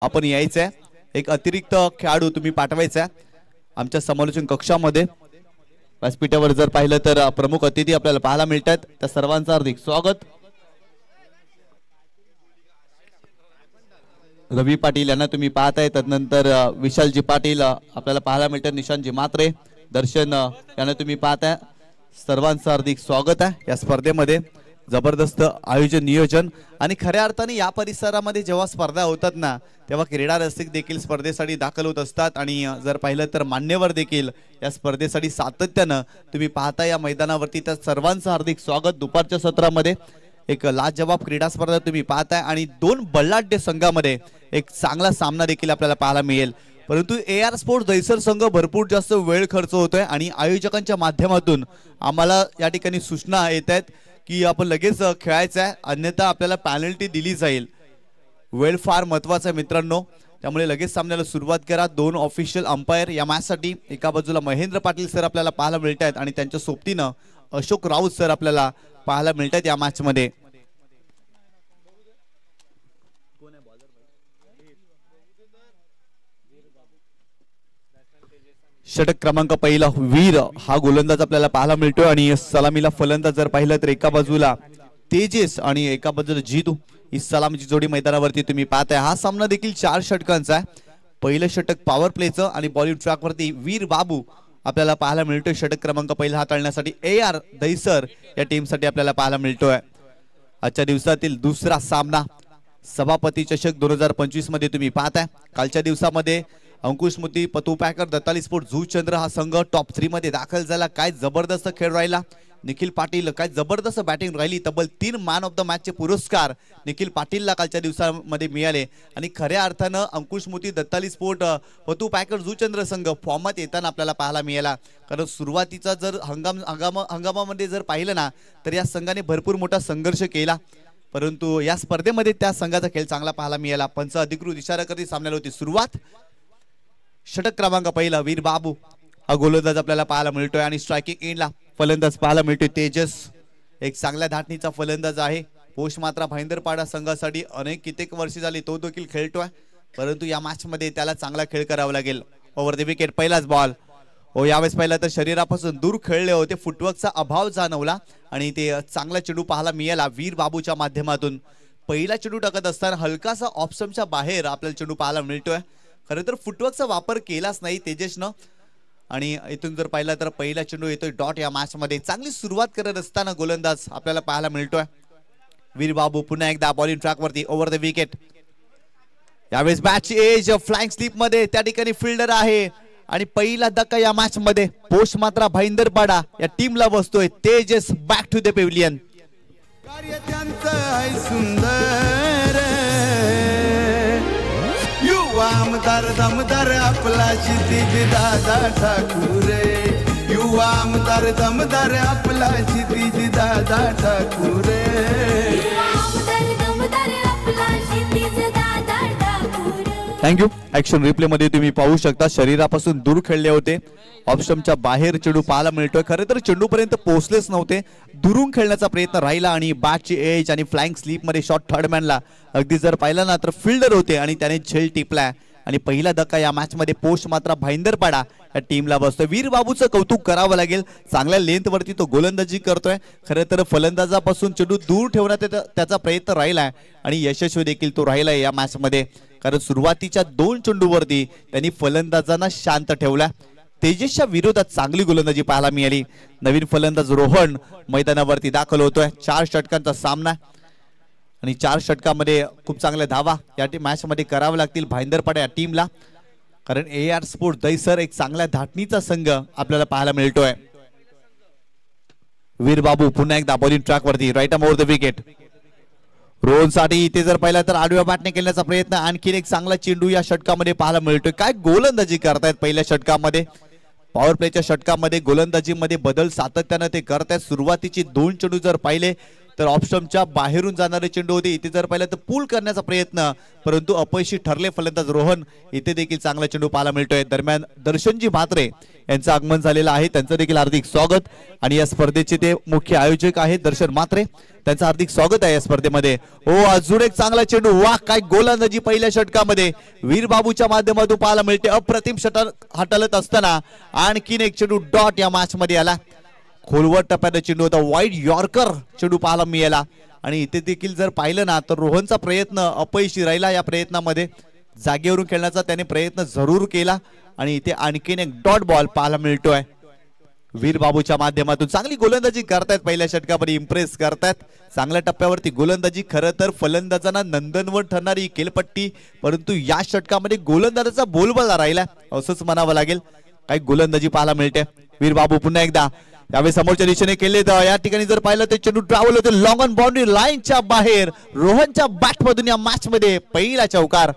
आपण यायचंय, एक अतिरिक्त खेळाडू तुम्ही पाठवायचा आमच्या समालोचन कक्षामध्ये। व्यासपीठावर जर पाहिलं तर प्रमुख अतिथी आपल्याला पाहायला मिळतात, त्या सर्वांचं हार्दिक स्वागत। रवी पाटील यांना तुम्ही पाहताय, त्यानंतर विशालजी पाटील आपल्याला पाहायला मिळतात, निशांतजी मात्रे, दर्शन यांना तुम्ही पाहताय, सर्वांचं हार्दिक स्वागत आहे या स्पर्धेमध्ये। जबरदस्त आयोजन नियोजन आणि खऱ्या अर्थाने या परिसरामध्ये जेव्हा स्पर्धा होतात ना, तेव्हा क्रीडा रसिक देखील स्पर्धेसाठी दाखल होत असतात आणि जर पाहिलं तर मान्यवर देखील या स्पर्धेसाठी सातत्यानं तुम्ही पाहता या मैदानावरती। तर सर्वांचं हार्दिक स्वागत। दुपारच्या सत्रामध्ये एक लाजवाब क्रीडा स्पर्धा तुम्ही पाहताय आणि दोन बल्लाढ्य संघामध्ये एक चांगला सामना देखील आपल्याला पाहायला मिळेल। परंतु AR स्पोर्ट्स दहिसर संघ भरपूर जास्त वेळ खर्च होतोय आणि आयोजकांच्या माध्यमातून आम्हाला या ठिकाणी सूचना येत आहेत की आपण लगेच खेळायचं आहे, अन्यथा आपल्याला पेनल्टी दिली जाईल। वेळ फार महत्त्वाचा आहे मित्रांनो, त्यामुळे लगेच सामन्याला सुरुवात करा। दोन ऑफिशियल अंपायर या मॅचसाठी, एका बाजूला महेंद्र पाटील सर आपल्याला पाहायला मिळत आहेत आणि त्यांच्या सोबतीनं अशोक राऊत सर आपल्याला पाहायला मिळतात या मॅच मध्ये। षटक क्रमांक पहिला वीर हा गोलंदाज आपल्याला पाहायला मिळतोय आणि सलामीला फलंदाज जर पाहिलं तर एका बाजूला तेजस आणि एका बाजूला जीतू, ही सलामीची जोडी मैदानावरती तुम्ही पाहताय। हा सामना देखील 4 षटकांचा आहे। पहिलं षटक पॉवर प्लेचं आणि बॉलिंग ट्रॅक वरती वीर बाबू आपल्याला पाहायला मिळतोय षटक क्रमांक पहिला हाताळण्यासाठी। AR दहिसर या टीम साठी आपल्याला पाहायला मिळतोय। आजच्या दिवसातील दुसरा सामना सभापती चषक 2025 मध्ये तुम्ही पाहताय। कालच्या दिवसामध्ये अंकुश मोती पतू पॅकर दत्ताली स्पोर्ट झूचंद्र हा संघ टॉप 3 मध्ये दाखल झाला। काय जबरदस्त खेळ राहिला। निखिल पाटील काय जबरदस्त बॅटिंग राहिली। तब्बल 3 मॅन ऑफ द मॅच चे पुरस्कार निखिल पाटीलला कालच्या दिवसामध्ये मिळाले आणि खऱ्या अर्थानं अंकुश मोती दत्ताली स्पोर्ट पतू पॅकर झूचंद्र संघ फॉर्मात येताना आपल्याला पाहायला मिळाला। कारण सुरुवातीचा जर हंगामामध्ये जर पाहिलं ना, तर या संघाने भरपूर मोठा संघर्ष केला, परंतु या स्पर्धेमध्ये त्या संघाचा खेळ चांगला पाहायला मिळाला। पंच अधिकृत इशारा करत सामन्याला होती सुरुवात। षटक क्रमांक पहिला वीर बाबू हा गोलंदाज आपल्याला पाहायला मिळतोय आणि स्ट्रायकिंग एंडला फलंदाज पाहायला मिळतोय तेजस, एक चांगल्या धाटणीचा फलंदाज आहे। पोस्ट मात्रा भाईंदरपाडा संघासाठी अनेक कित्येक वर्ष झाली तो देखील खेळतोय, परंतु या मॅच मध्ये त्याला चांगला खेळ करावा लागेल। ओव्हर द विकेट पहिलाच बॉल। यावेळेस पहिला तर शरीरापासून दूर खेळले होते, फुटवर्कचा अभाव जाणवला आणि ते चांगला चेंडू पाहायला मिळाला वीर बाबूच्या माध्यमातून। पहिला चेंडू टाकत असताना हलकासा ऑप्शनच्या बाहेर आपल्याला चेंडू पाहायला मिळतोय। खरं तर फुटवर्कचा वापर केलाच नाही तेजसनं आणि इथून जर पाहिला तर पहिला चेंडू येतोय डॉट या मॅच मध्ये। चांगली सुरुवात करत असताना गोलंदाज आपल्याला पाहायला मिळतोय वीर बाबू। पुन्हा एकदा बॉलिंग ट्रॅक वरती ओव्हर द विकेट। यावेळेस बॅटची एज फ्लाइंग स्लिप मध्ये त्या ठिकाणी फिल्डर आहे आणि पहिला धक्का या मॅच मध्ये पोस्ट मात्रा भाईंदरपाडा या टीमला बसतोय। Tejas back to the pavilion. कार्य त्यांचं आहे सुंदर, युवा आमदार दमदार आपला क्षितिज दादा ठाकूर, युवा आमदार दमदार आपला क्षितिज दादा ठाकूर। थँक्यू। ऍक्शन रिप्ले मध्ये तुम्ही पाहू शकता शरीरापासून दूर खेळले होते, ऑप्शनच्या बाहेर चेंडू पाहायला मिळतोय। खरं तर चेंडू पर्यंत पोहोचलेच नव्हते, दुरून खेळण्याचा प्रयत्न राहिला आणि बॅटची एज आणि फ्लाइंग स्लिप मध्ये शॉट थर्डमॅनला अगदी जर पाहिलं ना तर फिल्डर होते आणि त्याने झेल टिपला आणि पहिला धक्का या मॅच मध्ये पोस्ट मात्रा भाईंदरपाडा या टीमला बसतोय। वीर बाबूचं कौतुक करावं लागेल, चांगल्या लेंथ वरती तो गोलंदाजी करतोय। खरं तर फलंदाजापासून चेंडू दूर ठेवण्यात त्याचा प्रयत्न राहिलाय आणि यशस्वी देखील तो राहिलाय या मॅच मध्ये, कारण सुरुवातीच्या 2 चेंडूवरती त्यांनी फलंदाजांना शांत ठेवला। तेजसच्या विरोधात चांगली गोलंदाजी पाहायला मिळाली। नवीन फलंदाज रोहन मैदानावरती दाखल होतोय। 4 षटकांचा सामना आणि 4 षटकामध्ये खूप चांगल्या धावा या मॅच मध्ये कराव्या लागतील भाईंदरपाडा या टीमला, कारण AR स्पोर्ट्स दहिसर एक चांगल्या धाटणीचा संघ आपल्याला पाहायला मिळतोय। वीर बाबू पुन्हा एकदा बॉलिंग ट्रॅक वरती right arm over the wicket. Rohan साठी इथे जर पाहिलं तर आडव्या बॅटने केल्याचा प्रयत्न, आणखीन एक चांगला चेंडू या षटकामध्ये पाहायला मिळतोय। काय गोलंदाजी करतायत पहिल्या षटकामध्ये। पॉवर प्लेच्या षटकामध्ये गोलंदाजीमध्ये बदल सातत्याने ते करतायत। सुरुवातीची 2 चेंडू जर पाहिले तर ऑप्शनच्या बाहेरून जाणारे चेंडू होते. इथे जर पाहिलं तर पूल करण्याचा प्रयत्न, परंतु अपयशी ठरले फलंदाज रोहन. इथे देखील चांगला चेंडू पाहायला मिळतोय. दरम्यान दर्शनजी म्हात्रे यांचं आगमन झालेलं आहे, त्यांचं देखील हार्दिक स्वागत. आणि या स्पर्धेचे ते मुख्य आयोजक आहेत दर्शन म्हात्रे, त्यांचं हार्दिक स्वागत आहे या स्पर्धेमध्ये. हो, अजून एक चांगला चेंडू. वाह, काय गोलंदाजी पहिल्या षटकामध्ये वीरबाबूच्या माध्यमातून पाहायला मिळते. अप्रतिम षटक हाताळत असताना आणखीन एक चेंडू डॉट या मॅच मध्ये आला. खोलवर टप्प्याचा चेंडू होता, वाईड यॉर्कर चेंडू पाहायला मिळाला. आणि इथे देखील जर पाहिलं ना तर रोहनचा प्रयत्न अपयशी राहिला. या प्रयत्नामध्ये जागेवरून खेळण्याचा त्याने प्रयत्न जरूर केला आणि इथे आणखीन एक डॉट बॉल पाहायला मिळतोय. वीरबाबूच्या माध्यमातून चांगली गोलंदाजी करतायत, पहिल्या षटकामध्ये इम्प्रेस करतायत. चांगल्या टप्प्यावरती गोलंदाजी. खरं तर फलंदाजांना नंदनवन ठरणारी खेळपट्टी, परंतु या षटकामध्ये गोलंदाजाचा बोलबाला राहिला असंच म्हणावं लागेल. काही गोलंदाजी पाहायला मिळते. वीरबाबू पुन्हा एकदा यावेळी समोरच्या दिशेने केले. तर या ठिकाणी जर पाहिलं तर चेंडू ट्रॅव्हल होते लॉंग ऑन बाउंड्री लाईनच्या बाहेर. रोहनच्या बॅट मधून या मॅच मध्ये पहिला चौकार.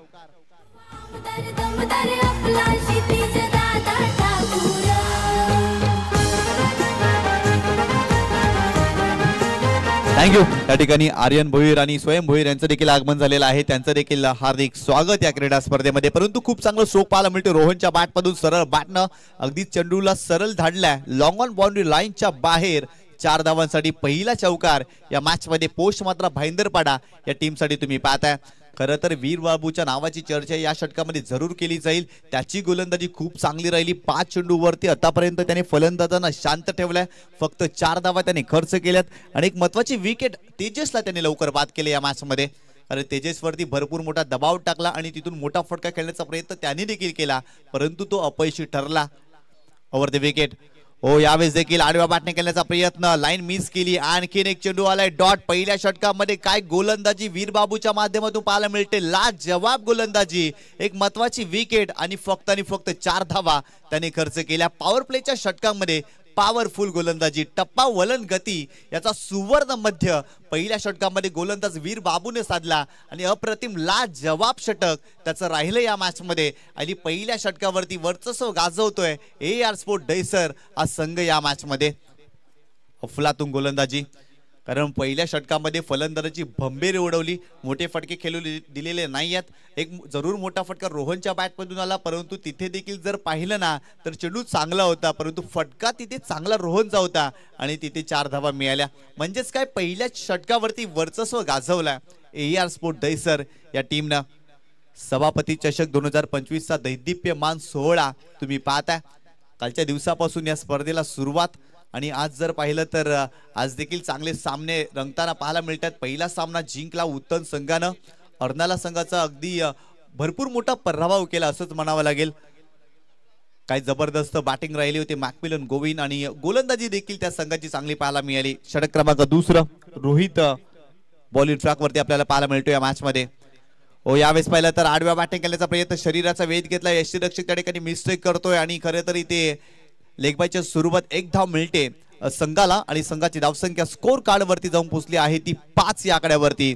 थँक्यू. या ठिकाणी आर्यन भोईर आणि स्वयं भोईर यांचं देखील आगमन झालेलं आहे, त्यांचं देखील हार्दिक स्वागत या क्रीडा स्पर्धेमध्ये. परंतु खूप चांगलं स्ट्रोक पाहायला मिळतो रोहनच्या बॅटमधून. सरळ बॅटनं अगदी चेंडूला सरळ धाडलाय लॉंग ऑन बाउंड्री लाईनच्या बाहेर. 4 धावांसाठी पहिला चौकार या मॅच मध्ये. पोस्ट मात्र भाईंदरपाडा या टीमसाठी तुम्ही पाहताय. खरं तर वीरबाबूच्या नावाची चर्चा या षटकामध्ये जरूर केली जाईल. त्याची गोलंदाजी खूप चांगली राहिली. 5 चेंडूवरती आतापर्यंत त्याने फलंदाजांना शांत ठेवलाय. फक्त 4 धावा त्याने खर्च केल्यात आणि एक महत्वाची विकेट तेजसला त्याने लवकर बाद केले या मॅच मध्ये. अरे तेजसवरती भरपूर मोठा दबाव टाकला आणि तिथून मोठा फटका खेळण्याचा प्रयत्न त्याने देखील केला, परंतु तो अपयशी ठरला. Over the wicket. हो, यावेळेस देखील आडव्या बॅटने केल्याचा प्रयत्न, लाईन मिस केली. आणखीन एक चेंडू आलाय डॉट. पहिल्या षटकामध्ये काय गोलंदाजी वीरबाबूच्या माध्यमातून पाहायला मिळते. लाजवाब गोलंदाजी. एक महत्वाची विकेट आणि फक्त 4 धावा त्याने खर्च केल्या. पॉवर प्लेच्या षटकामध्ये पॉवरफुल गोलंदाजी, टप्पा वलन गती याचा सुवर्ण मध्य पहिल्या षटकामध्ये गोलंदाज वीरबाबूने साधला आणि अप्रतिम लाजवाब षटक त्याचं राहिलं या मॅच मध्ये. आणि पहिल्या षटकावरती वर्चस्व गाजवतोय AR स्पोर्ट दहिसर हा संघ या मॅच मध्ये. अफलातून गोलंदाजी, कारण पहिल्या षटकामध्ये फलंदाजाची भंबेरी उडवली. मोठे फटके खेळू दिलेले नाही आहेत. एक जरूर मोठा फटका रोहनच्या बॅटमधून आला, परंतु तिथे देखील जर पाहिलं ना तर चेंडू चांगला होता, परंतु फटका तिथे चांगला रोहनचा होता आणि तिथे 4 धावा मिळाल्या. म्हणजेच काय पहिल्या षटकावरती वर्चस्व गाजवला AR स्पोर्ट दहिसर या टीमनं. सभापती चषक 2025 चा दैदिप्यमान सोहळा तुम्ही पाहताय. कालच्या दिवसापासून या स्पर्धेला सुरुवात आणि आज जर पाहिलं तर आज देखील चांगले सामने रंगताना पाहायला मिळतात. पहिला सामना जिंकला उत्तम संघानं. अर्नाला संघाचा अगदी भरपूर मोठा पराभव केला असंच म्हणावं लागेल. काय जबरदस्त बॅटिंग राहिली होती मॅकमिलन गोविंद आणि गोलंदाजी देखील त्या संघाची चांगली पाहायला मिळाली. षटक क्रमांक 2 रोहित बॉलिंग ट्रॅक वरती आपल्याला पाहायला मिळतो या मॅच मध्ये. हो, यावेळेस पाहिलं तर आडव्या बॅटिंग केल्याचा प्रयत्न, शरीराचा वेध घेतला. यष्टीरक्षक त्या ठिकाणी मिस्टेक करतोय आणि खरं तर इथे लेगबायच्या सुरुवात 1 धाव मिळते संघाला आणि संघाची धावसंख्या स्कोर कार्ड वरती जाऊन पोहोचली आहे ती 5 या आकड्यावरती.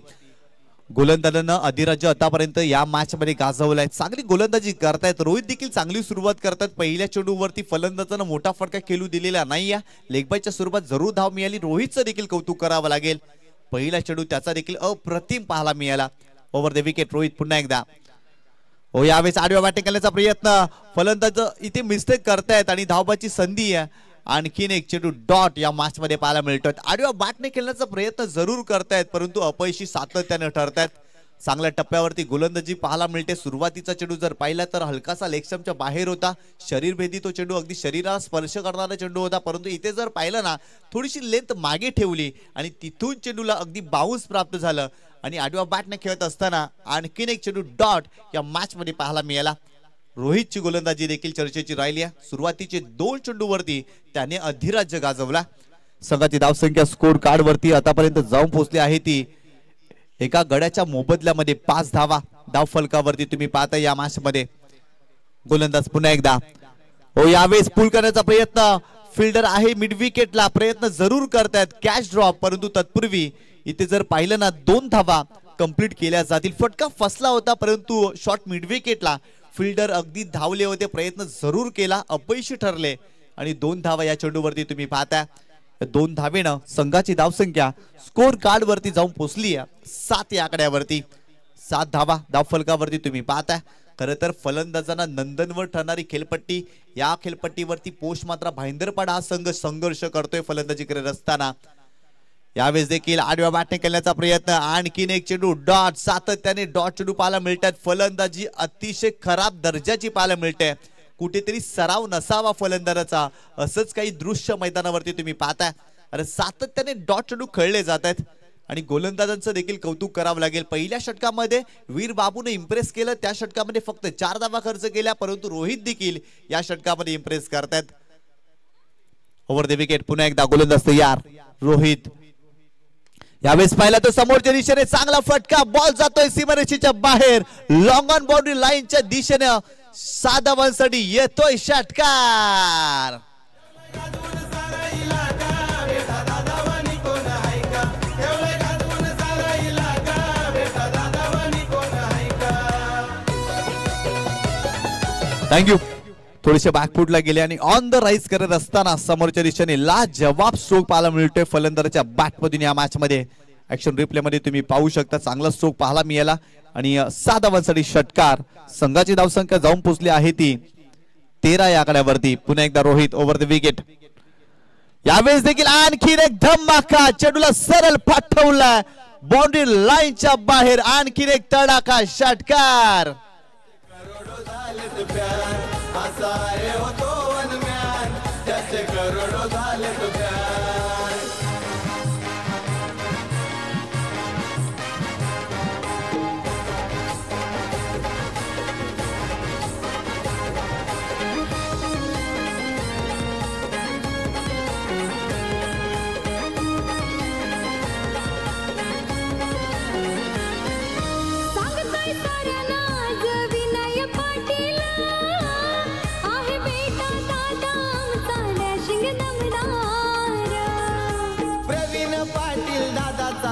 गोलंदाजांना अधिराज्य आतापर्यंत या मॅच मध्ये गाजवलाय. चांगली गोलंदाजी करतायत. रोहित देखील चांगली सुरुवात करतात. पहिल्या चेंडूवरती फलंदाजांना मोठा फटका खेळू दिलेला नाही. लेगबायच्या सुरुवात जरूर धाव मिळाली. रोहितचं देखील कौतुक करावं लागेल. पहिला चेंडू त्याचा देखील अप्रतिम पाहायला मिळाला. ओव्हर द विकेट रोहित पुन्हा एकदा. हो, यावेळेस आडव्या बॅटिंग करण्याचा प्रयत्न, फलंदाज इथे मिस्टेक करतायत आणि धावबाची संधी आहे. आणखीन एक चेंडू डॉट या मॅच मध्ये पाहायला मिळतोय. आडव्या बॅटने खेळण्याचा प्रयत्न जरूर करतायत, परंतु अपयशी सातत्याने ठरतायत. चांगल्या टप्प्यावरती गोलंदाजी पाहायला मिळते. सुरुवातीचा चेंडू जर पाहिला तर हलकासा लेगस्टंपच्या बाहेर होता. शरीरभेदी तो चेंडू, अगदी शरीराला स्पर्श करणारा चेंडू होता, परंतु इथे जर पाहिलं ना थोडीशी लेंथ मागे ठेवली आणि तिथून चेंडूला अगदी बाउन्स प्राप्त झालं आणि आडव्या बॅटने खेळत असताना आणखीन एक चेंडू डॉट या मॅच मध्ये पाहायला मिळाला. रोहितची गोलंदाजी देखील चर्चेची राहिली आहे. सुरुवातीचे 2 चेंडूवरती त्याने अधिराज्य गाजवला. संघाची धावसंख्या स्कोर कार्ड वरती आतापर्यंत जाऊन पोहोचली आहे ती एका गड्याच्या मोबदल्यामध्ये 5 धावा. धाव फलकावरती तुम्ही पाहता या मॅच मध्ये. गोलंदाज पुन्हा एकदा. हो, यावेळेस पुल करण्याचा प्रयत्न, फिल्डर आहे मिड विकेटला, प्रयत्न जरूर करतायत कॅच ड्रॉप, परंतु तत्पूर्वी इथे जर पाहिलं ना 2 धावा कंप्लीट केल्या जातील. फटका फसला होता, परंतु शॉट मिड विकेटला फिल्डर अगदी धावले होते, प्रयत्न जरूर केला, अपयशी ठरले आणि 2 धावा या चेंडूवरती तुम्ही पाहता. 2 धावेनं संघाची धावसंख्या स्कोर कार्ड वरती जाऊन पोहोचली आहे 7 या आकड्यावरती. 7 धावा धावफलकावरती तुम्ही पाहताय. खरं तर फलंदाजांना नंदनवर ठरणारी खेळपट्टी, या खेळपट्टीवरती पोष मात्र भाईंदरपाडा हा संघ संघर्ष करतोय फलंदाजी करत असताना. यावेळेस देखील आडव्या बॅटने केल्याचा प्रयत्न, आणखीन एक चेंडू डॉट, सातत्याने डॉट चेंडू पाहायला मिळतात. फलंदाजी अतिशय खराब दर्जाची पाहायला मिळते. कुठेतरी सराव नसावा फलंदाजाचा, असंच काही दृश्य मैदानावरती तुम्ही पाहताय. अरे सातत्याने डॉट चेंडू खेळले जात आहेत आणि गोलंदाजांचं देखील कौतुक करावं लागेल. पहिल्या षटकामध्ये वीर बाबूने इम्प्रेस केलं, त्या षटकामध्ये फक्त 4 धावा खर्च केल्या, परंतु रोहित देखील या षटकामध्ये इम्प्रेस करतायत. ओव्हर द विकेट पुन्हा एकदा गोलंदाज तयार रोहित. यावेळेस पाहिला तो समोरच्या दिशेने चांगला फटका, बॉल जातोय सीमारेषेच्या बाहेर, लॉंग ऑन बाउंड्री लाईनच्या दिशेने. 7 धावांसाठी येतोय षटकार. थँक्यू. थोडेसे बॅकफुटला गेले आणि ऑन द राईज करत असताना समोरच्या दिशेने लाजवाब स्ट्रोक पाहायला मिळतोय फलंदाजाच्या बॅटमधून. या मॅच मध्ये ऍक्शन रिप्ले मध्ये तुम्ही पाहू शकता चांगला स्ट्रोक पाहायला मिळाला आणि 7 धावांसाठी षटकार. संघाची धावसंख्या जाऊन पोहोचली आहे ती 13 या आकड्यावरती. पुन्हा एकदा रोहित ओव्हर द विकेट. यावेळेस देखील आणखीन एक धमाका, चेंडूला सरळ पाठवला बाउंड्री लाईनच्या बाहेर. आणखीन एक तडाखा षटकार.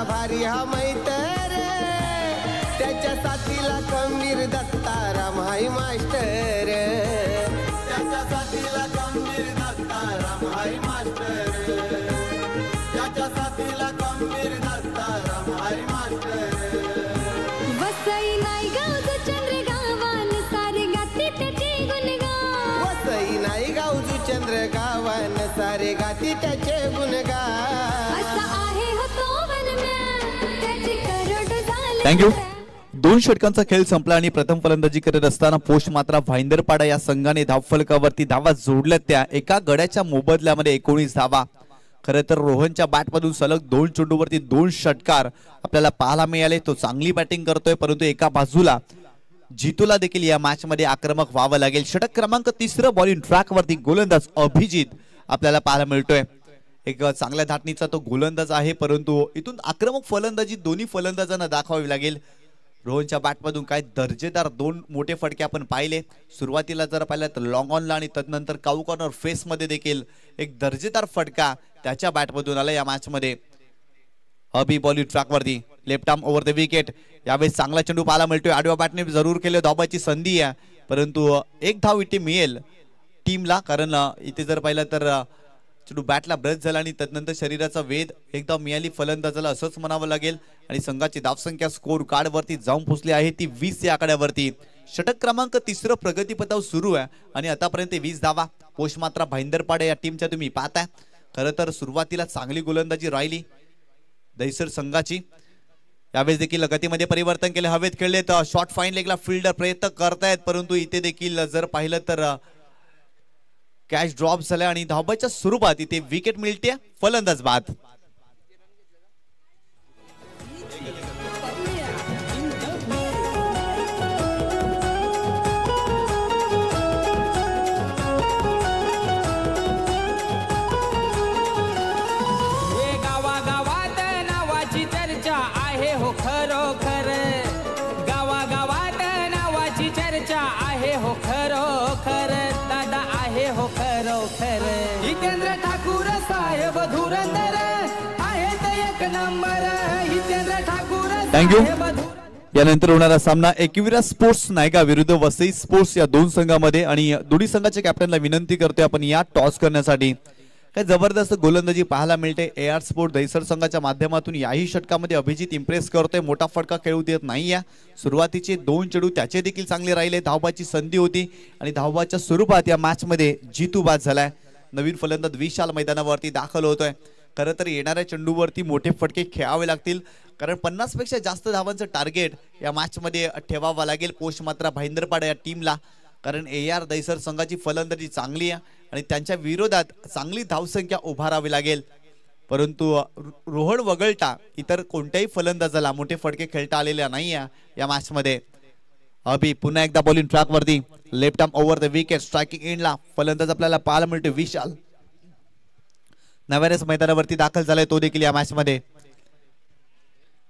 भारी हा मैतर, त्याच्या साथीला खंबीर दत्ताराम हाय मास्टर. त्याच्या साथीला खंबीर दत्ताराम हाय मास्टर. त्याच्या साथीला खंबीर दत्ताराम हाय मास्टर. वसई नाही गावचं चंद्र गावान सारे गाती त्याचे गुणगान. वसई नाही गावचं चंद्र गावान सारे गाती त्याचे गुणगान. थँक्यू. 2 षटकांचा खेळ संपला आणि प्रथम फलंदाजी करत असताना पोस्ट मात्र भाईंदरपाडा या संघाने धावफलकावरती धावा जोडल्या. त्या एका गड्याच्या मोबदल्यामध्ये 19 धावा. खरं तर रोहनच्या बॅटमधून सलग 2 चेंडूवरती 2 षटकार आपल्याला पाहायला मिळाले. तो चांगली बॅटिंग करतोय, परंतु एका बाजूला जितूला देखील या मॅच मध्ये आक्रमक व्हावं लागेल. षटक क्रमांक 3 बॉलिंग ट्रॅक वरती गोलंदाज अभिजित आपल्याला पाहायला मिळतोय. एक चांगल्या धाटणीचा तो गोलंदाज आहे, परंतु इथून आक्रमक फलंदाजी दोन्ही फलंदाजांना दाखवावी लागेल. रोहनच्या बॅटमधून काय दर्जेदार 2 मोठे फटके आपण पाहिले. सुरुवातीला जर पाहिलं तर लॉंग ऑनला आणि तदनंतर काऊ कॉर्नर फेस मध्ये देखील एक दर्जेदार फटका त्याच्या बॅटमधून आला या मॅच मध्ये. अभि बॉलिंग ट्रॅक वरती left arm over the wicket. यावेळेस चांगला चेंडू पाहायला मिळतोय. आडव्या बॅटने जरूर केले, धावाची संधी आहे, परंतु एक धाव इथे मिळेल टीमला. कारण इथे जर पाहिलं तर चेंडू बॅटला ब्रश झाला आणि तदनंतर शरीराचा वेध एकदा मिळाली फलंदाजाला, असंच म्हणावं लागेल. आणि संघाची धावसंख्या स्कोर कार्ड वरती जाऊन पोहोचली आहे ती 20 या आकड्यावरती. षटक क्रमांक 3 प्रगतीपथावर सुरू आहे आणि आतापर्यंत 20 धावा. पोस्ट मात्र भाईंदरपाडा या टीमच्या तुम्ही पाहताय. खरं तर सुरुवातीला चांगली गोलंदाजी राहिली दहिसर संघाची. यावेळेस देखील गतीमध्ये परिवर्तन केले, हवेत खेळले तर शॉर्ट फाईन लेगला फिल्डर प्रयत्न करतायत, परंतु इथे देखील जर पाहिलं तर कॅच ड्रॉप झाला आणि धावाच्या स्वरूपात इथे विकेट मिळते फलंदाज बाद. गावागावात नावाची चर्चा आहे हो खरोखर. गावागावात नावाची चर्चा आहे हो खरोखर. दादा आहे हो खरोखर. हितेंद्र ठाकूर साहेब धुरंधर आहेत एक नंबर. हितेंद्र ठाकूर थँक्यू. यानंतर होणारा सामना एकविरा स्पोर्ट्स नायगा विरुद्ध वसई स्पोर्ट्स या 2 संघांमध्ये. आणि दोन्ही संघाच्या कॅप्टनला विनंती करतोय आपण या टॉस करण्यासाठी. काय जबरदस्त गोलंदाजी पाहायला मिळते ए आर स्पोर्ट दहिसर संघाच्या माध्यमातून. याही षटकामध्ये अभिजित इम्प्रेस करतोय, मोठा फटका खेळू देत नाहीये. सुरुवातीचे 2 चेंडू त्याचे देखील चांगले राहिले, धावबाची संधी होती आणि धावबाच्या स्वरूपात या मॅच मध्ये जितू बाद झालाय. नवीन फलंदाज विशाल मैदानावरती दाखल होतोय. खरं तर येणाऱ्या चेंडूवरती मोठे फटके खेळावे लागतील, कारण 50 पेक्षा जास्त धावांचं टार्गेट या मॅच मध्ये ठेवावं लागेल पोस्ट मात्र भाईंदरपाडा या टीमला, कारण ए आर दहिसर संघाची फलंदाजी चांगली आहे आणि त्यांच्या विरोधात चांगली धावसंख्या उभारावी लागेल. परंतु रोहन वगळता इतर कोणत्याही फलंदाजाला मोठे फटके खेळता आलेले नाही या मॅच मध्ये. अभि पुन्हा एकदा बॉलिंग ट्रॅक वरती, left arm over the wicket, striking एंडला फलंदाज आपल्याला पाहायला मिळतो विशाल. नव्यानेच मैदानावरती दाखल झालाय तो देखील या मॅच मध्ये.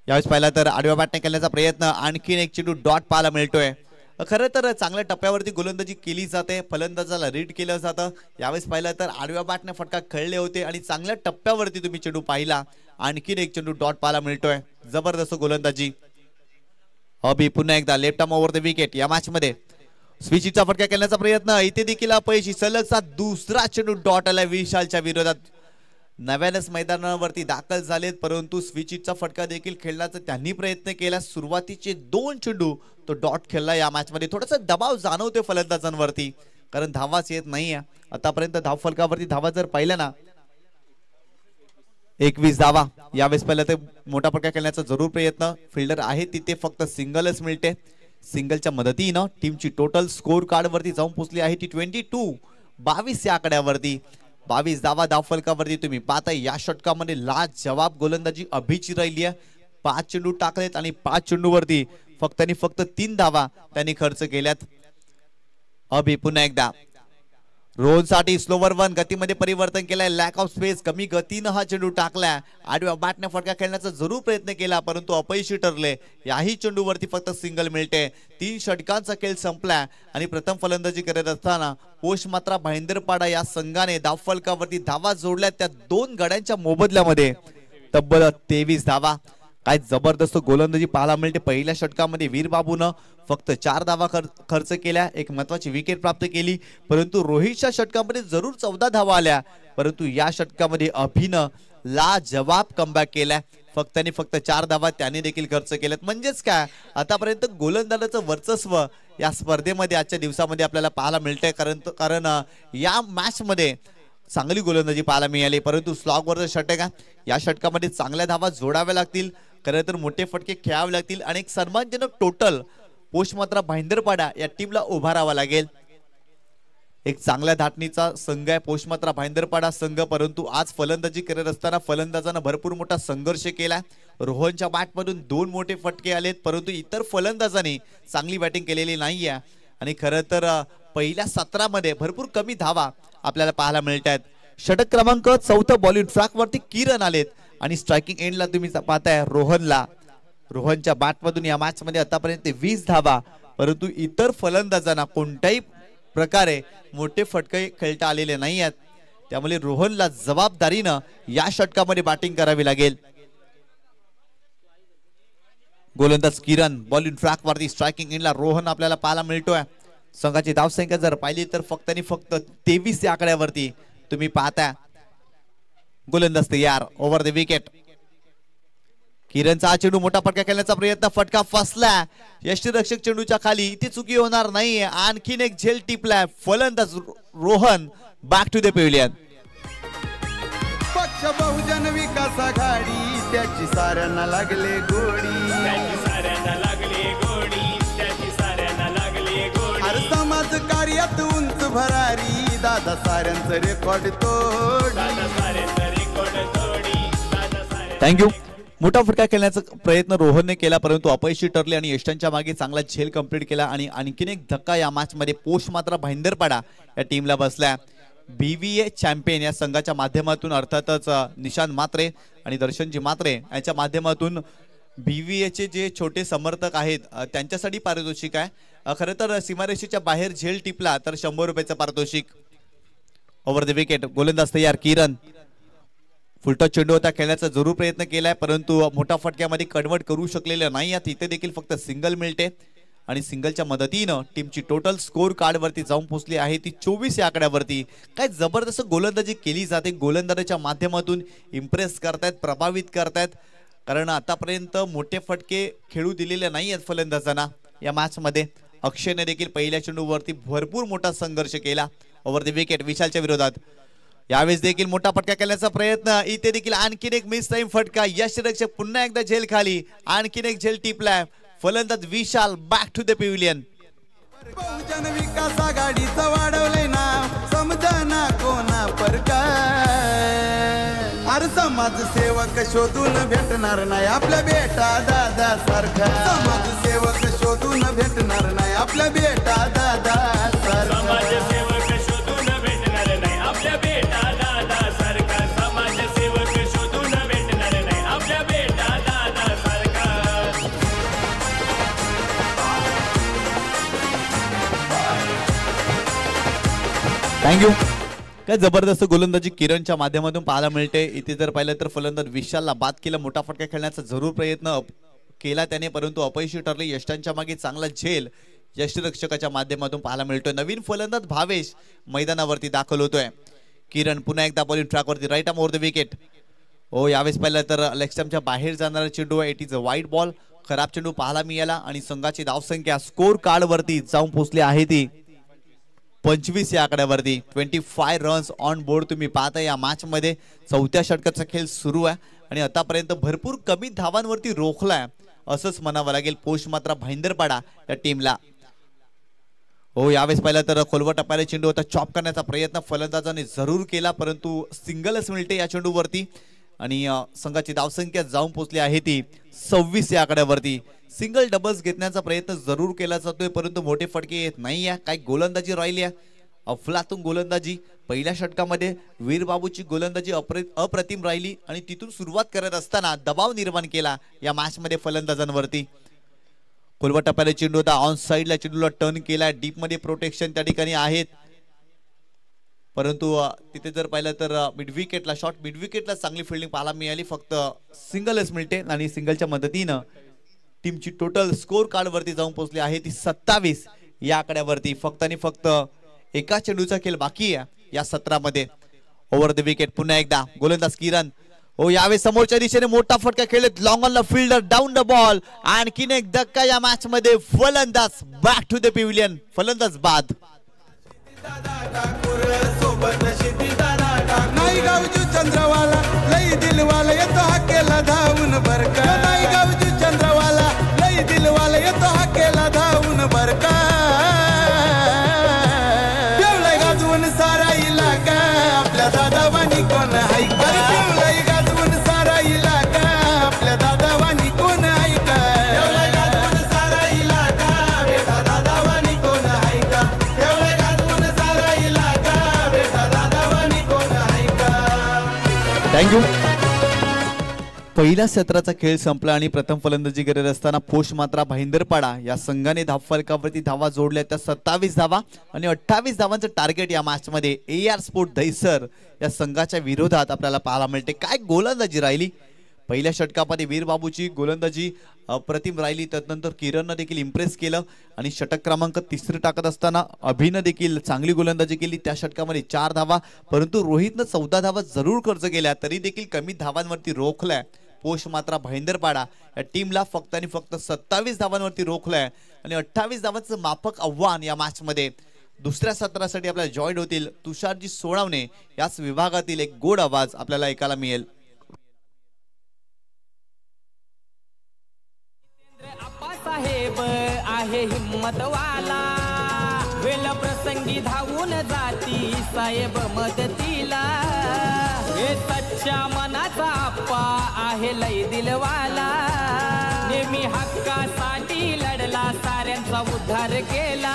यावेळेस पाहिला तर आडव्या बॅटने केल्याचा प्रयत्न, आणखीन एक चेंडू डॉट पाहायला मिळतोय. खरं तर चांगल्या टप्प्यावरती गोलंदाजी केली जाते, फलंदाजाला रीड केलं जातं. यावेळेस पाहिलं तर आडव्या बॅटने फटका खेळले होते आणि चांगल्या टप्प्यावरती तुम्ही चेंडू पाहिला. आणखीन एक चेंडू डॉट पाहायला मिळतोय, जबरदस्त गोलंदाजी. अभि पुन्हा एकदा left arm over the wicket या मॅच मध्ये स्विचिचा फटका खेळण्याचा प्रयत्न, इथे देखील अपयशी. सलगचा दुसरा चेंडू डॉट आला विशालच्या विरोधात. नव्यानेच मैदानावरती दाखल झालेत, परंतु स्विचिचा फटका देखील खेळण्याचा त्यांनी प्रयत्न केला. सुरुवातीचे 2 चेंडू तो डॉट खेळला या मॅच मध्ये. थोडासा दबाव जाणवतोय फलंदाजांवरती, कारण धावाच येत नाहीये आतापर्यंत. धाव फलकावरती धावा जर पाहिल्या ना 21 धावा. यावेळेस पहिला ते मोठा फटका खेळण्याचा जरूर प्रयत्न, फिल्डर आहे तिथे फक्त सिंगलच मिळते. सिंगलच्या मदतीनं टीमची टोटल स्कोर कार्ड वरती जाऊन पोहोचली आहे ती 22 या आकड्यावरती. 22 धावा धाव फलकावरती तुम्ही पाहताय. या षटकामध्ये लाजवाब गोलंदाजी अभिची राहिली आहे. 5 चेंडू टाकलेत आणि 5 चेंडूवरती फक्त 3 धावा त्यांनी खर्च केल्यात. अभि पुन्हा एकदा रोहन साठी स्लोवर 1 गतीमध्ये परिवर्तन केलंय, लॅक ऑफ स्पेस, कमी गतीनं हा चेंडू टाकलाय. आडव्या बॅटने फटका खेळण्याचा जरूर प्रयत्न केला, परंतु अपयशी ठरले. याही चेंडूवरती फक्त सिंगल मिळते. 3 षटकांचा खेळ संपलाय आणि प्रथम फलंदाजी करत असताना पोस्ट मात्रा भाईंदरपाडा या संघाने धाव फलकावरती धावा जोडल्या. त्या 2 गड्यांच्या मोबदल्यामध्ये तब्बल 23 धावा. काय जबरदस्त गोलंदाजी पाहायला मिळते. पहिल्या षटकामध्ये वीरबाबूनं फक्त 4 धावा खर्च केल्या, एक महत्वाची विकेट प्राप्त केली. परंतु रोहितच्या षटकामध्ये जरूर 14 धावा आल्या, परंतु या षटकामध्ये अभिनं लाजवाब कमबॅक केलाय. फक्त 4 धावा त्याने देखील खर्च केल्यात. म्हणजेच काय, आतापर्यंत गोलंदाजाचं वर्चस्व या स्पर्धेमध्ये आजच्या दिवसामध्ये आपल्याला पाहायला मिळतंय. कारण या मॅच मध्ये चांगली गोलंदाजी पाहायला मिळाली, परंतु स्लॉगवरचं षटक आहे. या षटकामध्ये चांगल्या धावा जोडाव्या लागतील, खरं तर मोठे फटके खेळावे लागतील आणि एक सन्मानजनक टोटल पोस्ट मात्रा भाईंदरपाडा या टीमला उभारावा लागेल. एक चांगल्या धाटणीचा संघ आहे पोस्ट मात्रा भाईंदरपाडा संघ, परंतु आज फलंदाजी करत असताना फलंदाजांना भरपूर मोठा संघर्ष केला. रोहनच्या बॅटमधून 2 मोठे फटके आलेत, परंतु इतर फलंदाजांनी चांगली बॅटिंग केलेली नाहीये आणि खरं तर पहिल्या 17 मध्ये भरपूर कमी धावा आपल्याला पाहायला मिळत आहेत. षटक क्रमांक 4 बॉलिंग ट्रॅक वरती किरण आलेत आणि स्ट्रायकिंग एंडला तुम्ही पाहताय रोहनच्या बॅटमधून या मॅच मध्ये आतापर्यंत 20 धावा, परंतु इतर फलंदाजांना कोणत्याही प्रकारे मोठे फटके खेळता आलेले नाही आहेत. त्यामुळे रोहनला जबाबदारीनं या षटकामध्ये बॅटिंग करावी लागेल. गोलंदाज किरण बॉलिंग ट्रॅक वरती, स्ट्रायकिंग एंडला रोहन आपल्याला पाहायला मिळतोय. संघाची धावसंख्या जर पाहिली तर फक्त 23 या आकड्यावरती तुम्ही पाहता. गोलंदाज तयार, ओव्हर द विकेट. किरणचा चेंडू मोठा फटका खेळण्याचा प्रयत्न, फटका फसला. यष्टीरक्षक चेंडूच्या खाली, इथे चुकी होणार नाही. आणखीन एक झेल टिपलाय. फलंदाज Rohan back to the pavilion. पक्ष बहुजन विकास आघाडी त्याची साऱ्यांना लागले गोडी. हर समाज कार्यात उंच भरारी, दादा साऱ्यांचं रेकॉर्ड तोड. थँक्यू. मोठा फटका खेळण्याचा प्रयत्न रोहनने केला, परंतु अपयशी ठरले आणि यष्टांच्या मागे चांगला झेल कंप्लीट केला आणि आणखीन एक धक्का या मॅच मध्ये पोस्ट मात्रा भाईंदरपाडा या टीमला बसला. BVA चॅम्पियन या संघाच्या माध्यमातून अर्थातच निशांत मात्रे आणि दर्शनजी मात्रे यांच्या माध्यमातून BVA चे जे छोटे समर्थक आहेत त्यांच्यासाठी पारितोषिक आहे. खरं तर सीमारेषेच्या बाहेर झेल टिपला तर 100 रुपयाचं पारितोषिक. Over the wicket. गोलंदाज तयार किरण. फुलटॉस चेंडू होता, खेळण्याचा जरूर प्रयत्न केलाय, परंतु मोठा फटक्यामध्ये कन्वर्ट करू शकलेलं नाही. तिथे देखील फक्त सिंगल मिळते. आणि सिंगलच्या मदतीनं टीमची टोटल स्कोर कार्ड वरती जाऊन पोहोचली आहे ती 24 या आकड्यावरती। काय जबरदस्त गोलंदाजी केली जाते, गोलंदाजाच्या माध्यमातून इम्प्रेस करतायत, प्रभावित करतायत, कारण आतापर्यंत मोठे फटके खेळू दिलेले नाही आहेत फलंदाजांना या मॅच मध्ये। अक्षयने देखील पहिल्या चेंडूवरती भरपूर मोठा संघर्ष केला ओव्हर द विकेट विशालच्या विरोधात। यावेळेस देखील मोठा फटका केल्याचा प्रयत्न, इथे देखील आणखीन एक मिस टाइम फटका, यष्टिरक्षक पुन्हा एकदा झेल खाली, आणखीन एक झेल टिपलाय, फलंदाज विशाल बॅक टू द पॅव्हिलियन। बहुजन विकास आघाडीचं वाढवलंय नाव, समजना कोणा परकार, अरे समाजसेवक शोधून भेटणार नाही आपल्या बेटा दादा सारखा, समाजसेवक शोधून भेटणार नाही आपल्या बेटा दादा सारखा, समाजसेवक शोधून भेटणार नाही आपल्या बेटा दादा सारखा, समाजसेवक शोधून भेटणार नाही आपल्या बेटा दादा सारखा। थँक्यू। काय जबरदस्त गोलंदाजी किरणच्या माध्यमातून पाहायला मिळते। इथे जर पाहिलं तर फलंदाज विशालला बाद केला, मोठा फटका खेळण्याचा जरूर प्रयत्न केला त्याने, परंतु अपयशी ठरले। यष्टांच्या मागे चांगला झेल यष्टिरक्षकाच्या माध्यमातून पाहायला मिळतोय। नवीन फलंदाज भावेश मैदानावरती दाखल होतोय। किरण पुन्हा एकदा बॉलिंग ट्रॅकवरती, right arm over the wicket. हो, यावेळेस पाहिलं तर लेग स्टंपच्या बाहेर जाणारा चेंडू आहे, it is a wide ball, खराब चेंडू पाहायला मिळाला आणि संघाची धावसंख्या स्कोर कार्ड वरती जाऊन पोहोचली आहे ती 25 या आकड्यावरती। 25 रन्स ऑन बोर्ड तुम्ही पाहता या मॅच मध्ये। चौथ्या षटकाचा खेळ सुरू आहे आणि आतापर्यंत भरपूर कमी धावांवरती रोखलाय असंच म्हणावं लागेल पोस्ट मात्र भाईंदरपाडा या टीमला। हो, यावेळेस पाहिलं तर खोलवर टप्प्याला चेंडू होता, चॉप करण्याचा प्रयत्न फलंदाजाने जरूर केला, परंतु सिंगलच मिळते या चेंडूवरती आणि संघाची धावसंख्या जाऊन पोहोचली आहे ती 26 या आकड्यावरती। सिंगल डबल्स घेण्याचा प्रयत्न जरूर केला जातोय, परंतु मोठे फटके येत नाही आहे। काय गोलंदाजी राहिली आहे, अफलातून गोलंदाजी। पहिल्या षटकामध्ये वीरबाबूची गोलंदाजी अप्रतिम राहिली आणि तिथून सुरुवात करत असताना दबाव निर्माण केला या मॅच मध्ये फलंदाजांवरती। खोलवर टप्प्याला चेंडू होता, ऑन साइडला चेंडूला टर्न केला, डीप मध्ये प्रोटेक्शन त्या ठिकाणी आहेत, परंतु तिथे जर पाहिलं तर मिड विकेटला शॉट, मिड विकेटला चांगली फिल्डिंग पाहायला मिळाली, फक्त सिंगलच मिळते आणि सिंगलच्या मदतीनं टीमची टोटल स्कोर कार्ड वरती जाऊन पोहोचली आहे ती 27 या आकड्यावरती। फक्त आणि फक्त एका चेंडूचा खेळ बाकी आहे या सत्रामध्ये। ओव्हर द विकेट पुन्हा एकदा गोलंदाज किरण। हो, यावेळी समोरच्या दिशेने मोठा फटका खेळत, लॉंग ऑनला फिल्डर, डाऊन द बॉल, आणखीन एक धक्का या मॅच मध्ये। फलंदाज बॅक टू द पॅव्हिलियन, फलंदाज बाद। नाही गावजू चंद्रवाला लई दिलवाला येतो हाकेला धावून बरका, नाही गावजू चंद्रवाला लई दिलवाला येतो हाकेला धावून बरका, पिवळाई गाजवून सारा इलाका आपल्या दादावानी कोण ऐका, पिवळाई गाजवून सारा इलाका आपल्या दादावानी कोण ऐका, पिवळाई गाजवून सारा इलाका बेटा दादावानी कोण ऐका, पिवळाई गाजवून सारा इलाका बेटा दादावानी कोण ऐका। थँक्यू। पहिल्या सत्राचा खेळ संपला आणि प्रथम फलंदाजी करत असताना पोस्ट मात्रा भाईंदरपाडा या संघाने धावफलकावरती धावा जोडल्या त्या 27 धावा आणि 28 धावांचं टार्गेट या मॅच मध्ये AR स्पोर्ट दहिसर या संघाच्या विरोधात आपल्याला पाहायला मिळते। काय गोलंदाजी राहिली, पहिल्या षटकामध्ये वीरबाबूची गोलंदाजी अप्रतिम राहिली, त्यानंतर किरणनं देखील इम्प्रेस केलं आणि षटक क्रमांक 3 टाकत असताना अभिनं देखील चांगली गोलंदाजी केली। त्या षटकामध्ये 4 धावा, परंतु रोहितनं 14 धावा जरूर खर्च केल्या, तरी देखील कमी धावांवरती रोखलाय पोस्ट मात्रा भाईंदरपाडा या टीमला। फक्त आणि फक्त 27 धावांवरती रोखलाय आणि 28 धावांचं माफक आव्हान या मॅच मध्ये। दुसऱ्या सत्रासाठी आपल्याला जॉईन होतील तुषारजी सोळावणे, याच विभागातील एक गोड आवाज आपल्याला ऐकायला मिळेल। साहेब आहे हिम्मतवाला, वेळ प्रसंगी धावून जाती साहेब मदतीला, हे सच्च्या मनाचा आप्पा आहे लय दिलवाला, नेहमी हक्कासाठी लढला, साऱ्यांचा उद्धार केला,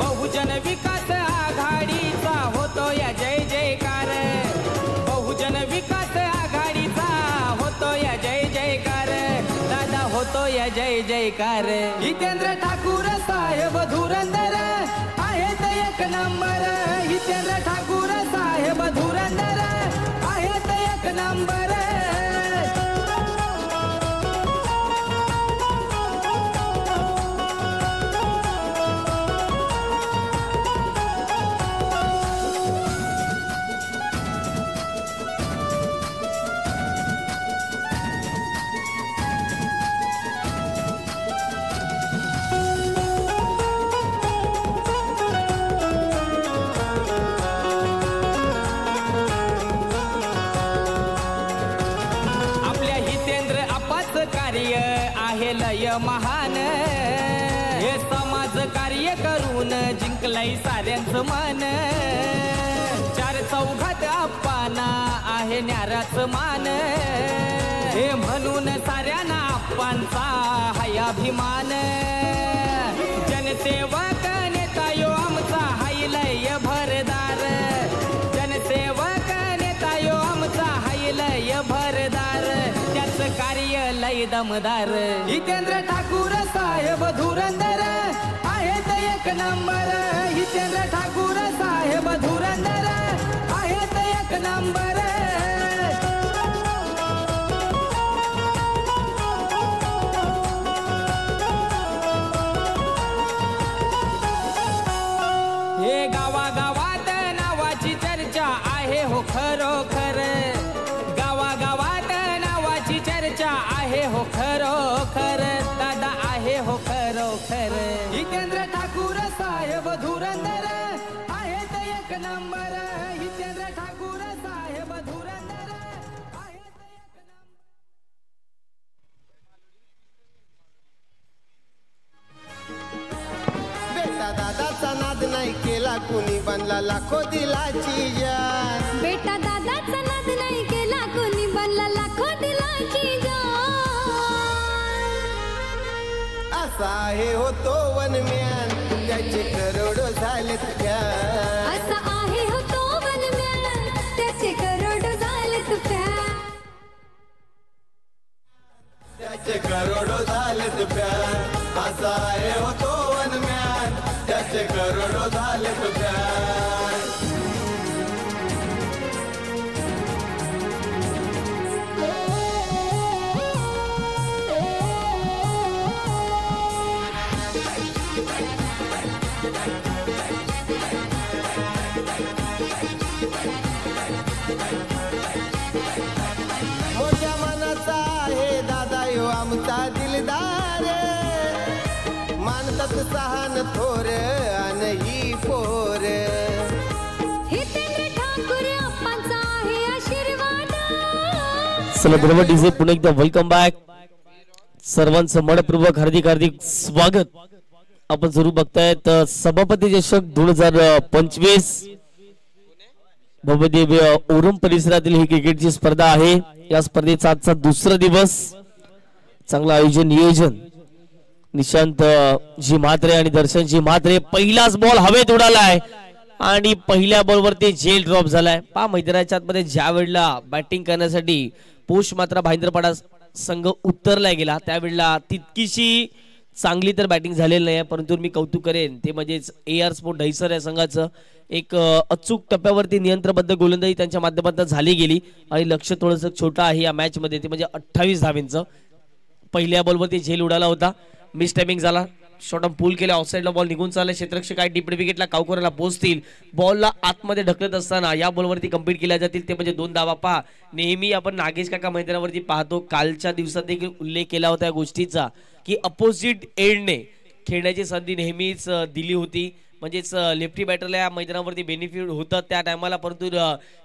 बहुजन विकास आघाडीचा होतो या जय जयकार, बहुजन विकास आघाडीचा होतो या जय जयकार, दादा होतो या जय जयकार। हितेंद्र ठाकूर साहेब धुरंधर आहेत एक नंबर, हितेंद्र ठाकूर साहेब धुरंधर आहेत एक नंबर। देऊन जिंकलंय साऱ्यांचं मन. चार चौघात आप्पाना आहे न्याराच मान. हे म्हणून साऱ्यांना आप्पांचा हाय अभिमान. जनसेवक नेता यो आमचा हाय लय भरदार. जनसेवक नेता यो आमचा हाय लय भरदार. त्याचं कार्य लय दमदार. हितेंद्र ठाकूर साहेब धुरंदर आहेत एक नंबर. हितेंद्र ठाकूर साहेब धुरंदर आहेत एक नंबर. हे गावागावात नावाची चर्चा आहे हो खरोखर. गावागावात नावाची चर्चा आहे हो खरोखर. दादा आहे हो खरोखर. हितेंद्र ठाकूर साहेब धुरंदर आहेत एक नंबर. हितेंद्र ठाकूर साहेब धुरंदर आहेत एक नंबर. बेटा दादाचा नाद नाही केला कुणी बनला लाखो दिलाची जान. बेटा दादाचा नाद नाही केला कोणी बनला लाखो दिलाची जान. असा आहे होतो वनम्यान त्याचे करोडो झालेत फॅन. असा आहे हो तो वनम्यान त्याचे करोड झालेत फॅन. त्याचे करोडो झालेत फॅन. असा आहे होतो वनम्यान त्याचे करोडो झालेत फॅन. मोठ्या मनाचा आहे दादा यो आमचा दिलदार. मानतात सहान थोर आणि ही पोर. हितेंद्र ठाकूर आप्पांचा आहे आशीर्वाद. चला बरोबर डीजे पुन्हा एकदा वेलकम बॅक. सर्वांचं मनपूर्वक हार्दिक हार्दिक स्वागत. आपण जरूर बघतायत सभापती चषक 2025 भव्यदिव्य ओरम परिसरातील ही क्रिकेटची स्पर्धा आहे. या स्पर्धेचा आजचा दुसरा दिवस. चांगलं आयोजन नियोजन. निशांत जी म्हात्रे आणि दर्शन जी म्हात्रे. पहिलाच बॉल हवेत उडालाय आणि पहिल्या बॉलवरती जेल ड्रॉप झालाय. पहा मैदानाच्या आतमध्ये ज्या वेळेला बॅटिंग करण्यासाठी पोष मात्र भाईंदरपाडा संघ उतरला गेला त्यावेळेला तितकीशी चांगली तर बॅटिंग झालेली नाही. परंतु मी कौतुक करेन ते म्हणजेच AR स्पोर्ट दहिसर या संघाचं. एक अचूक टप्प्यावरती नियंत्रणबद्ध गोलंदाजी त्यांच्या माध्यमातून झाली गेली आणि लक्ष थोडंसं छोटं आहे या मॅच मध्ये ते म्हणजे 28 धावांचं. पहिल्या बॉलवरती झेल उडाला होता. मिस टायमिंग झाला. शॉर्ट ऑन पूल केला. ऑफसाईडला बॉल निघून चालला. क्षेत्ररक्षक काय डीप विकेटला कावकोराला पोहोचतील. बॉलला आतमध्ये ढकलत असताना या बॉलवरती कंप्लीट केल्या जातील ते म्हणजे 2 धावा. पहा नेहमी आपण नागेश काका मैदानावरती पाहतो. कालच्या दिवसात देखील उल्लेख केला होता या गोष्टीचा की अपोजिट एंडने खेळण्याची संधी नेहमीच दिली होती. म्हणजेच लेफ्टी बॅटरला या मैदानावरती बेनिफिट होतं त्या टायमाला. परंतु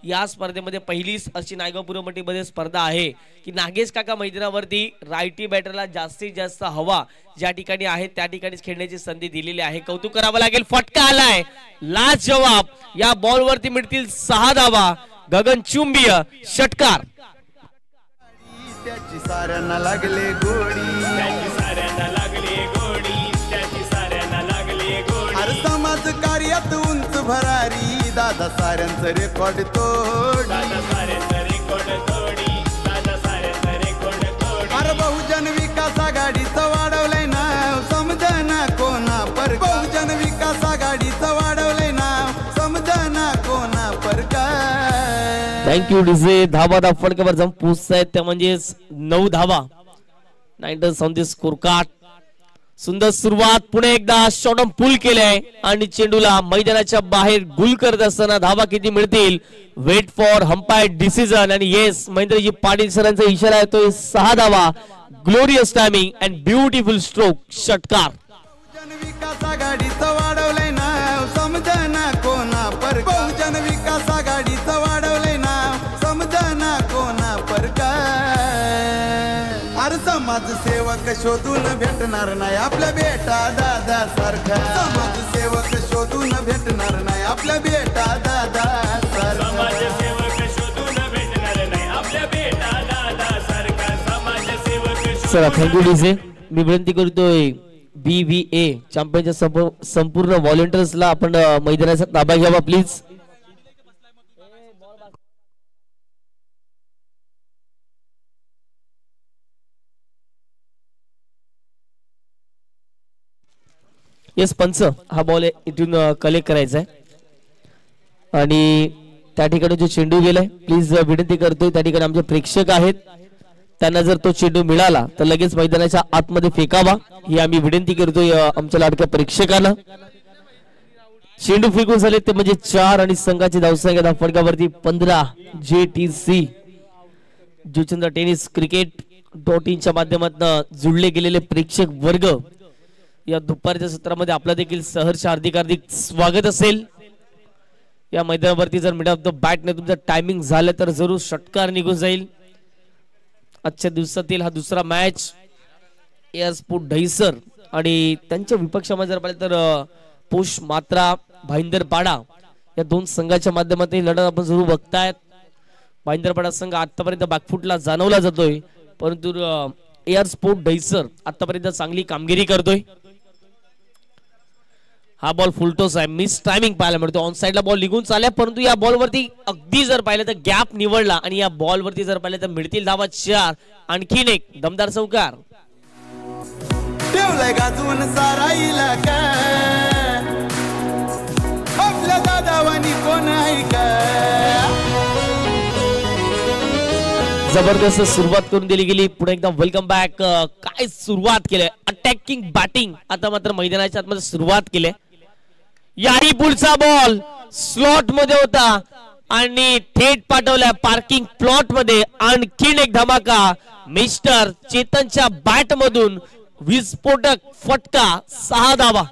या स्पर्धेमध्ये पहिलीच अशी नायगाव पुरमटीमध्ये स्पर्धा आहे की नागेश काका मैदानावरती रायटी बॅटरला जास्तीत जास्त हवा ज्या ठिकाणी आहे त्या ठिकाणीच खेळण्याची संधी दिलेली आहे. कौतुक करावं लागेल. फटका आलाय. लास्ट जवाब. या बॉलवरती मिळतील 6 धावा. गगन चुंबीय षटकार. त्याची साऱ्यांना लागले गोडी. त्याची साऱ्यांना लागली गोडी. त्याची साऱ्यांना लागली गोडी. अरे समाज कार्यात उंच भरारी दादा साऱ्यांचं रेकॉर्ड तोड. दादा साऱ्यांचं रेकॉर्ड तोडी. दादा साऱ्यांचं रेकॉर्ड तोडी. अरे बहुजन विकास आघाडीचं वाढवलंय नाव समजना कोणा पर. बहुजन विकास आघाडीचं वाढवलंय नाव समजना कोणा पर. Thank you DJ. धावा फडक्यावर जाऊन पोहोचतायत त्या म्हणजेच 9 धावा. 9 runs on the score card. सुंदर सुरुवात. पुणे एकदा शॉर्ट ऑन पूल केलाय आणि चेंडूला मैदानाच्या बाहेर गुल करत असताना धावा किती मिळतील. Wait for umpire decision. आणि येस महेंद्रजी पाटील सरांचा इशारा येतोय 6 धावा. Glorious timing and beautiful stroke. षटकार. बहुजन विकास आघाडीचं वाढवलंय नाव समजना कोणा पर. बहुजन विकास आघाडीचं वाढवलंय नाव समजना कोणा पर. अरे समाजसेवक समाजसेवक शोधून भेटणार नाही आपल्या बेटा दादा सारखा समाजसेवक शोधून भेटणार नाही आपल्या बेटा दादा सारखा समाजसेवक शोधून भेटणार नाही आपल्या बेटा दादा सारखा समाजसेवक चला थँक्यू डीजे. मी विनंती करतोय BVA चॅम्पियनच्या संपूर्ण व्हॉलेंटियर्सला आपण मैदानाचा ताबा घ्यावा प्लीज. येस पंच, हा बॉल इथून कलेक्ट करायचा आहे आणि त्या ठिकाणी जो चेंडू गेलाय प्लीज विनंती करतोय त्या ठिकाणी आमचे प्रेक्षक आहेत त्यांना जर तो चेंडू मिळाला तर लगेच मैदानाच्या आतमध्ये फेकावा ही आम्ही विनंती करतोय आमच्या लाडक्या प्रेक्षकांना. चेंडू फेकून झाले ते म्हणजे 4 आणि संघाची धावसंख्या धावफटकावरती 15. JTC Juchandra tennis cricket .in च्या माध्यमातून जुळले गेलेले प्रेक्षक वर्ग या दुपारच्या सत्रामध्ये आपला देखील सहर्ष हार्दिक स्वागत असेल. या मैदानावरती जर मिड ऑफ द बॅटने तुमचा टायमिंग झालं तर जरूर षटकार निघून जाईल. आजच्या दिवसातील हा दुसरा मॅच एअर स्पोर्ट दहिसर आणि त्यांच्या विपक्षामध्ये जर पाहिलं तर पोष मात्रा भाईंदरपाडा या दोन संघाच्या माध्यमातून लढत आपण जरूर बघतायत. भाईंदरपाडा संघ आतापर्यंत बॅकफुटला जाणवला जातोय परंतु एअर स्पोर्ट दहिसर आतापर्यंत चांगली कामगिरी करतोय. हा बॉल फुलटॉस आहे, मिस टायमिंग पाहायला मिळतो. ऑन साइडला बॉल निघून चालला परंतु या बॉल वरती अगदी जर पाहिलं तर गॅप निवडला आणि या बॉल वरती जर पाहिलं तर मिळतील धावा 4. आणखीन एक दमदार चौकार ठेवलाय गाजवून सारा इलाका आपल्या दादावानी कोण आहे का. जबरदस्त सुरुवात करून दिली गेली. पुढे एकदा वेलकम बॅक. काय सुरुवात केली अटॅकिंग बॅटिंग आता मात्र मैदानाच्या आतमध्ये सुरुवात केली. याही पुढचा बॉल स्लॉट मध्ये होता आणि थेट पाठवलाय पार्किंग प्लॉट मध्ये. आणखीन एक धमाका मिस्टर चेतनच्या बॅट मधून विस्फोटक फटका 6 धावा.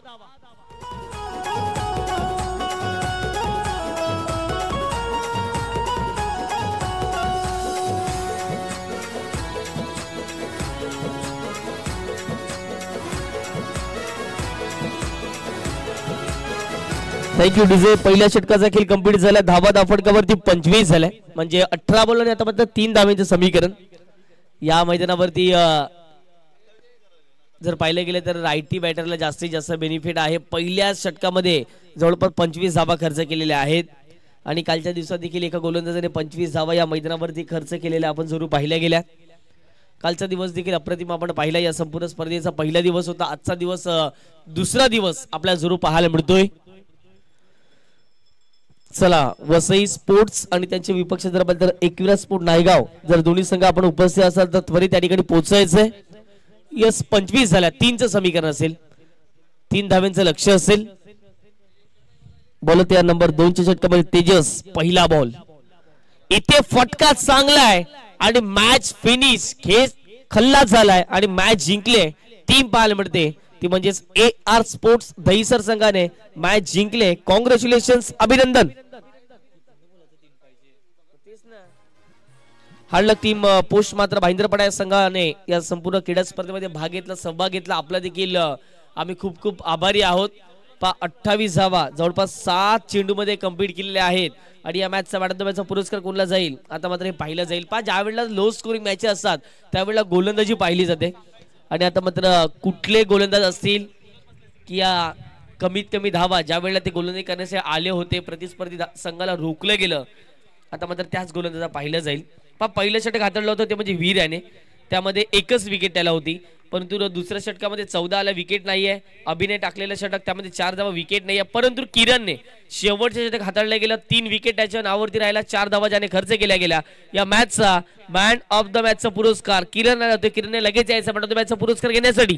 Thank you DJ. पहिल्या षटकाचा खेळ कंप्लीट झाला. धावा धावफटकावरती 25 झालाय म्हणजे 18 बॉल आणि आता मात्र 3 धावांचे समीकरण. या मैदानावरती जर पाहिलं गेलं तर रायटी बॅटरला जास्तीत जास्त बेनिफिट आहे. पहिल्या षटकामध्ये जवळपास 25 धावा खर्च केलेल्या आहेत आणि कालच्या दिवसात देखील एका गोलंदाजाने 25 धावा या मैदानावरती खर्च केलेल्या आपण जरूर पाहिल्या गेल्या. कालचा दिवस देखील अप्रतिम आपण पाहिला. या संपूर्ण स्पर्धेचा पहिला दिवस होता. आजचा दिवस दुसरा दिवस आपल्याला जरूर पाहायला मिळतोय. चला वसई स्पोर्ट्स आणि त्यांचे विपक्ष जर पाहिलं तर एकविरा स्पोर्ट नायगाव जर दोन्ही संघ आपण उपस्थित असाल तर त्वरित त्या ठिकाणी पोहोचायचंय. यस 25 झाल्या 3चं समीकरण असेल. 3 धाव्यांचं लक्ष असेल. बॉल त्या नंबर 2च्या षटकामध्ये तेजस पहिला बॉल इथे फटका चांगला आहे आणि मॅच फिनिश खेळ खल्लास झालाय आणि मॅच जिंकले. टीम पाहायला मिळते ती म्हणजेच AR स्पोर्ट्स दहिसर संघाने मॅच जिंकले. कॉंग्रॅच्युलेशन्स अभिनंदन. हार्ड लक टीम. पोस्ट मात्र भाईंदरपाडा या संघाने या संपूर्ण क्रीडा स्पर्धेमध्ये भाग घेतला सहभाग घेतला. आपला देखील आम्ही खूप खूप आभारी आहोत. 28 धावा जवळपास 7 चेंडूमध्ये कंप्लीट केलेले आहेत आणि या मॅचचा मॅच पुरस्कार कोणला जाईल आता मात्र हे पाहिलं जाईल. ज्या वेळेला लो स्कोरिंग मॅचेस असतात त्यावेळेला गोलंदाजी पाहिली जाते आणि आता मात्र कुठले गोलंदाज असतील की या कमीत कमी धावा ज्या वेळेला ते गोलंदाजी करण्यासाठी आले होते प्रतिस्पर्धी संघाला रोखलं गेलं आता मात्र त्याच गोलंदाजा पाहिलं जाईल. पहिलं षटक हाताळलं होतं ते म्हणजे वीर याने त्यामध्ये 1च विकेट त्याला होती परंतु दुसऱ्या षटकामध्ये 14 विकेट नाहीये. अभिनय टाकलेलं षटक त्यामध्ये 4 धावा विकेट नाहीये परंतु किरणने शेवटचे षटक हाताळलं गेलं 3 विकेट त्याच्या नावावरती राहिला 4 धावा ज्याने खर्च केल्या गेल्या. या मॅचचा मॅन ऑफ द मॅचचा पुरस्कार किरण किरणने लगेच यायचा मॅन ऑफ द मॅचचा पुरस्कार घेण्यासाठी